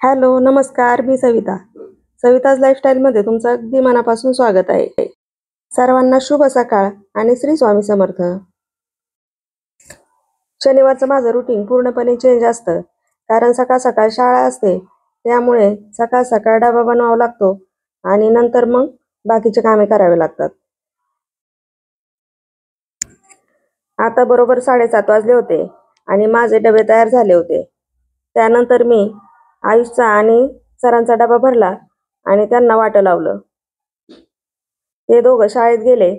Hello, नमस्कार. मी सविता. सविताज लाईफस्टाईलमध्ये तुमचं अगदी मनापासून स्वागत आहे. सर्वांना शुभ सकाळ आणि श्री स्वामी समर्थ. शनिवारचं माझं रुटीन पूर्णपणे चेंज असतं, कारण सकाळ सकाळ शाळा असते. त्यामुळे सकाळ सकाळ डबा बनवावा लागतो आणि नंतर मग बाकीचे कामे करावे लागतात. आता बरोबर 7:30 वाजले होते आणि माझे डबे तयार झाले होते. त्यानंतर मी आयुषचा आणि सरांचा डबा भरला आणि त्यांना वाटं लावलं. ते दोघं शाळेत गेले.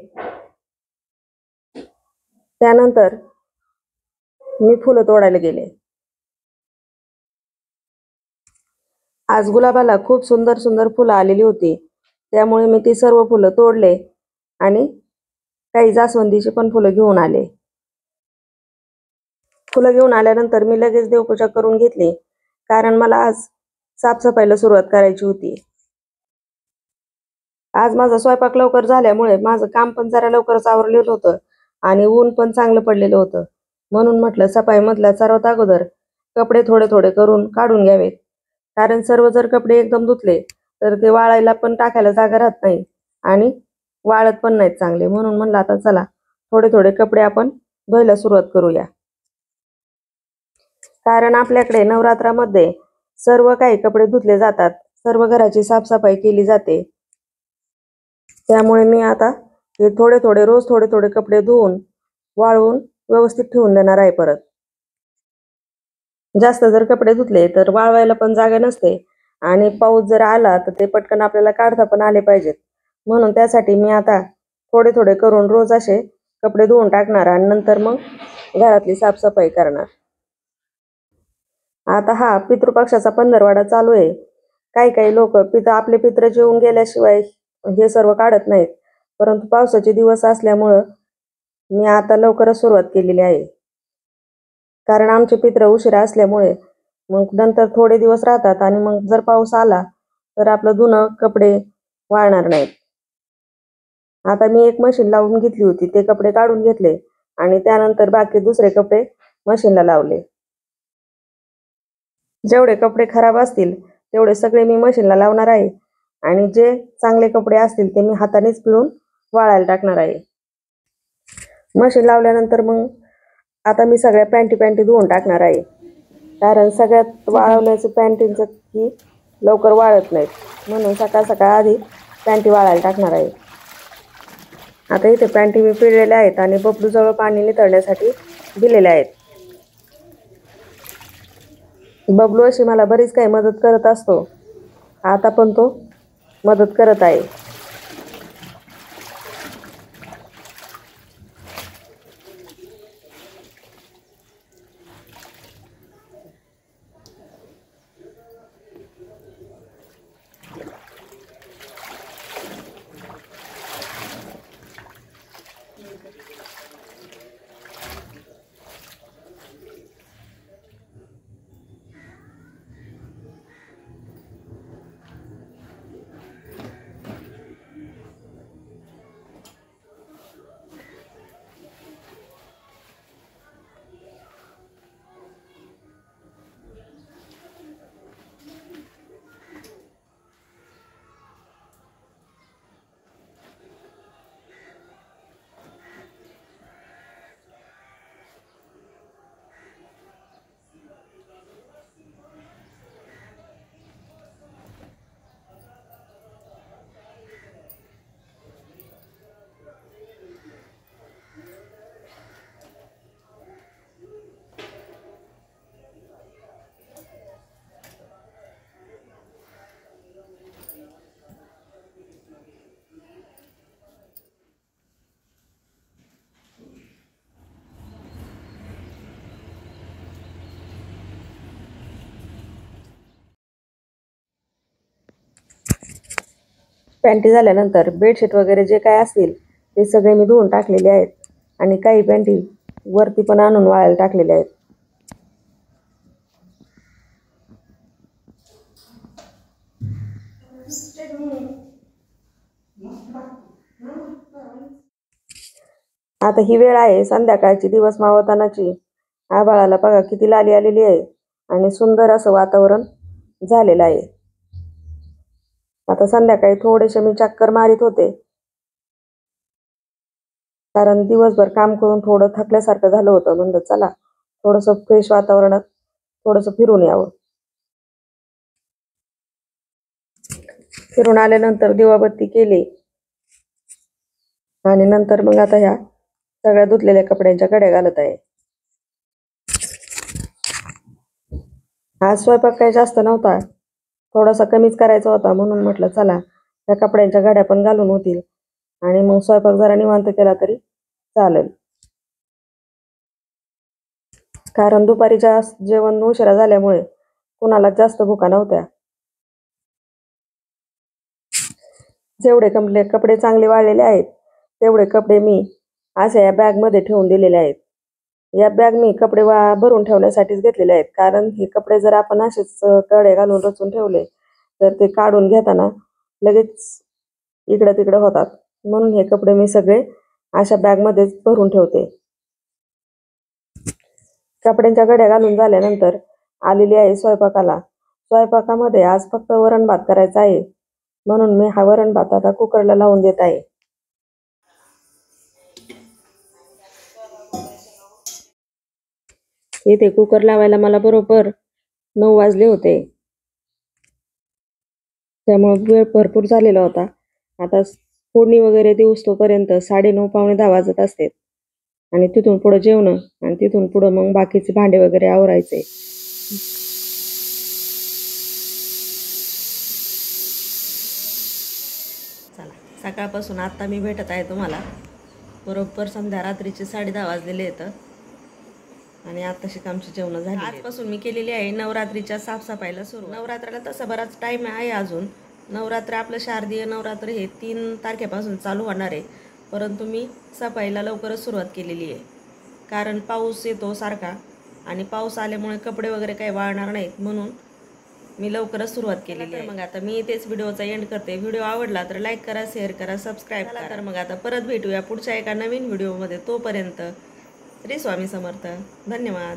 त्यानंतर मी फुलं तोडायला गेले. आज गुलाबाला खूप सुंदर सुंदर फुलं आलेली होती. त्यामुळे मी ती सर्व फुलं तोडले आणि काही जास्वंदीची पण फुलं घेऊन आले. फुलं घेऊन आल्यानंतर मी लगेच देवपूजा करून घेतली, कारण मला आज साफसफाईला सुरुवात करायची होती. आज माझा स्वयंपाक लवकर झाल्यामुळे माझं काम पण जरा लवकरच आवरलेलं होतं आणि ऊन पण चांगलं पडलेलं होतं. म्हणून म्हटलं सफाईमधल्या सर्वात अगोदर कपडे थोडे थोडे करून काढून घ्यावेत, कारण सर्व जर कपडे एकदम धुतले तर ते वाळायला पण टाकायला जागा राहत नाही आणि वाळत पण नाहीत चांगले. म्हणून म्हणलं आता चला थोडे थोडे कपडे आपण धुवायला सुरुवात करूया, कारण आपल्याकडे नवरात्रामध्ये सर्व काही कपडे धुतले जातात, सर्व घराची साफसफाई केली जाते. त्यामुळे मी आता हे थोडे थोडे रोज थोडे थोडे कपडे धुवून वाळवून व्यवस्थित ठेवून देणार आहे. परत जास्त जर कपडे धुतले तर वाळवायला पण जागा नसते आणि पाऊस जर आला तर ते पटकन आपल्याला काढता पण आले पाहिजेत. म्हणून त्यासाठी मी आता थोडे थोडे करून रोज असे कपडे धुवून टाकणार आणि नंतर मग घरातली साफसफाई करणार. आता हा पितृपक्षाचा पंधरवाडा चालू आहे. काही काही लोक आपले पित्र जेवून गेल्याशिवाय हे सर्व काढत नाहीत, परंतु पावसाचे दिवस असल्यामुळं मी आता लवकरच सुरुवात केलेली आहे. कारण आमचे पित्र उशिरा असल्यामुळे मग नंतर थोडे दिवस राहतात आणि मग जर पाऊस आला तर आपलं धुणं कपडे वाळणार नाहीत. आता मी एक मशीन लावून घेतली होती, ते कपडे काढून घेतले आणि त्यानंतर बाकी दुसरे कपडे मशीनला लावले. जेवढे कपडे खराब असतील तेवढे सगळे मी मशीनला लावणार आहे आणि जे चांगले कपडे असतील ते मी हातानेच पिळून वाळायला टाकणार आहे. मशीन लावल्यानंतर मग आता मी सगळ्या पॅन्टी धुवून टाकणार आहे, कारण सगळ्यात वाळवण्याचं पॅन्टींचं की लवकर वाळत नाहीत. म्हणून सकाळ सकाळ आधी पॅन्टी वाळायला टाकणार आहे. आता इथे पॅन्टी मी पिळलेल्या आहेत आणि बबलूजवळ पाणी नितळण्यासाठी दिलेले आहेत. बबलू अशी मला बरीच काही मदत करत असतो. आता पण तो मदत करत आहे. पॅन्टी झाल्यानंतर बेडशीट वगैरे जे काय असतील ते सगळे मी धुवून टाकलेले आहेत आणि काही पॅन्टी वरती पण आणून वाळायला टाकलेल्या आहेत. आता ही वेळ आहे संध्याकाळची, दिवस मावळतानाची. आभाळाला बघा किती लाली आलेली आहे आणि सुंदर असं वातावरण झालेला आहे. आता संध्याकाळी थोडेसे मी चक्कर मारित होते, कारण दिवसभर काम करून थोडं थकल्यासारखं झालं होतं. म्हणलं चला थोडंसं फ्रेश वातावरणात थोडंसं फिरून यावं. फिरून आल्यानंतर दिवाबत्ती केली आणि नंतर मग आता ह्या सगळ्या धुतलेल्या कपड्यांच्या घड्या घालत आहे. आज स्वयंपाक काही जास्त नव्हता, थोडासा कमीच करायचा होता, म्हणून म्हटलं चला त्या कपड्यांच्या घड्या पण घालून होतील आणि मग स्वयंपाक जरा निवांत केला तरी चालेल. कारण दुपारी जास्त जेवण उशिरा झाल्यामुळे कुणाला जास्त भुका नव्हत्या. जेवढे कपडे चांगले वाळलेले आहेत तेवढे कपडे मी अशा या बॅगमध्ये ठेवून दिलेले आहेत. या बॅग मी कपडे भरून ठेवण्यासाठीच घेतलेले आहेत, कारण हे कपडे जर आपण असेच कडे घालून रचून ठेवले तर ते काढून घेताना लगेच इकडं तिकडं होतात. म्हणून हे कपडे मी सगळे अशा बॅगमध्येच भरून ठेवते. कपड्यांच्या घड्या घालून झाल्यानंतर आलेली आहे स्वयंपाकाला. स्वयंपाकामध्ये आज फक्त वरण भात करायचा आहे, म्हणून मी हा वरण भात आता कुकरला लावून देत आहे. इथे कुकर लावायला मला बरोबर 9 वाजले होते, त्यामुळे वेळ भरपूर झालेला होता. आता फोडणी वगैरे देऊस्तोपर्यंत 9:30 पावणे 10 वाजत असते आणि तिथून पुढं जेवणं आणि तिथून पुढं मग बाकीचे भांडे वगैरे आवरायचे. चला, सकाळपासून आता मी भेटत आहे तुम्हाला. बरोबर संध्या रात्रीचे 10:30 वाजलेले आहेत आणि आताशी आमची जेवणं झाली. आजपासून मी केलेली आहे नवरात्रीच्या साफसफाईला सुरू. नवरात्राला तसा बराच टाईम आहे अजून. नवरात्र आपलं शारदीय नवरात्र हे 3 तारखेपासून चालू होणार आहे, परंतु मी सफाईला लवकरच सुरुवात केलेली आहे. कारण पाऊस येतो सारखा आणि पाऊस आल्यामुळे कपडे वगैरे काही वाळणार नाहीत, म्हणून मी लवकरच सुरुवात केलेली आहे. मग आता मी इथेच व्हिडिओचा एंड करते. व्हिडिओ आवडला तर लाईक करा, शेअर करा, सबस्क्राईब करा. तर मग आता परत भेटूया पुढच्या एका नवीन व्हिडिओमध्ये. तोपर्यंत श्री स्वामी समर्थ. धन्यवाद.